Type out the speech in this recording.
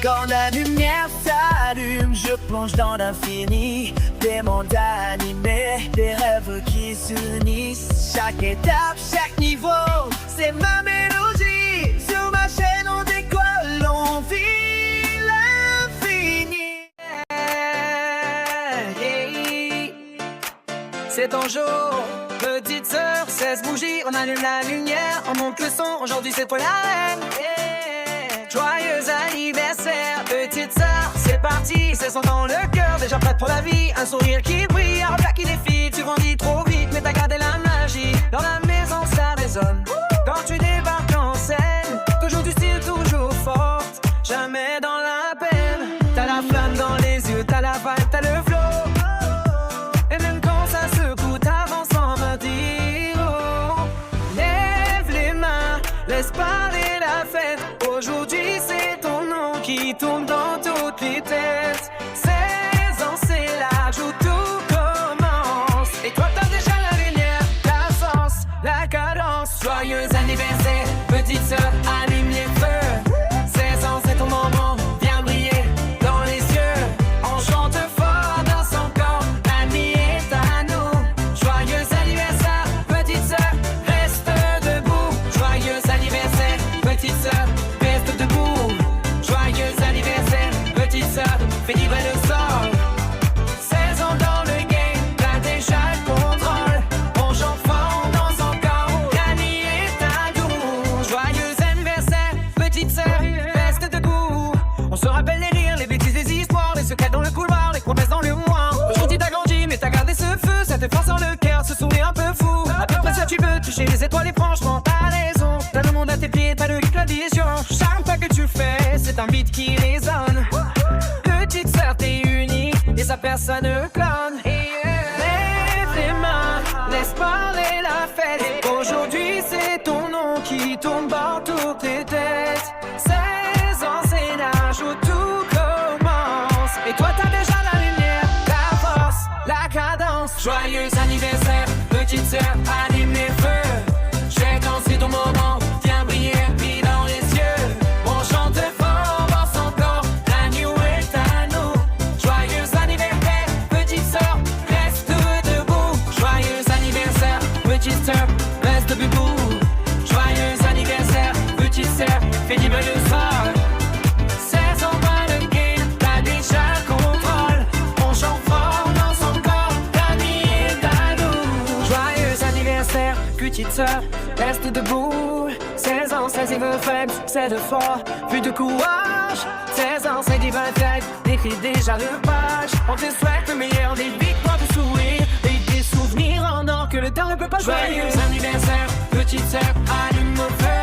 Quand la lumière s'allume, je plonge dans l'infini. Des mondes animés, des rêves qui s'unissent. Chaque étape, chaque niveau, c'est ma mélodie. Sur ma chaîne on décolle, on vit l'infini. C'est ton jour, petite sœur, 16 bougies, on allume la lumière, on monte le son, aujourd'hui c'est toi la reine. Joyeux anniversaire, petite sœur, c'est parti, 16 ans dans le cœur, déjà prête pour la vie, un sourire qui brille, un regard qui défile, tu grandis trop vite, mais t'as gardé la magie, dans la maison ça résonne, quand tu débarques en scène, toujours du style, toujours forte, jamais dans la peine, t'as la flamme dans les yeux, t'as la vibe, t'as le flow. Laisse parler la fête. Aujourd'hui c'est ton nom qui tourne dans toutes les têtes. 16 ans c'est l'âge où tout commence. Et toi t'as déjà la lumière, la force, la cadence. Joyeux anniversaire, petite sœur, allume les feux. 16 ans c'est ton moment, viens briller dans les cieux. On chante fort, danse encore, la nuit est à nous. Joyeux anniversaire, petite sœur, reste debout. Joyeux anniversaire, petite sœur, reste debout. Joyeux anniversaire, petite sœur, fais vibrer le sol. 16 ans dans le game, t'as déjà le contrôle. On chante fort, on danse encore, la nuit est à nous. Joyeux anniversaire, petite sœur, reste debout. On se rappelle les rires, les bêtises, les histoires, les secrets dans le couloir, les promesses dans le mois. Aujourd'hui t'as grandi, mais t'as gardé ce feu, cette force dans le cœur, ce sourire un peu fou. À peu près ça tu veux toucher les étoiles et franchement t'as raison. T'as le monde à tes pieds, t'as le rythme, la vision. Chaque pas que tu fais, c'est un beat qui résonne. Petite sœur, t'es unique et sa personne ne clone. Lève les mains, laisse parler la fête. Aujourd'hui c'est ton nom qui tourne dans toutes les têtes. 16 ans c'est l'âge où tout commence. Et toi t'as déjà la lumière, la force, la cadence. Joyeux anniversaire, petite sœur, allume les feux. J'ai dansé ton moment, viens briller, puis dans les cieux. On chante fort, on danse encore, la nuit est à nous. Joyeux anniversaire, petite sœur, reste debout. Joyeux anniversaire, petite sœur, reste debout. Joyeux anniversaire, petite sœur, fais vibrer le sol. 16 ans dans le game, t'as déjà le contrôle. On chante fort, on danse encore, la nuit est à nous. Joyeux anniversaire, petite sœur, reste debout. 16 ans, c'est une fête, c'est de fort, plus de courage. 16 ans, c'est divin fête, écris déjà le page. On te souhaite le meilleur, des victoires, de sourire et des souvenirs en or que le temps ne peut pas jouer. Joyeux anniversaire, petite sœur, allume mon feu.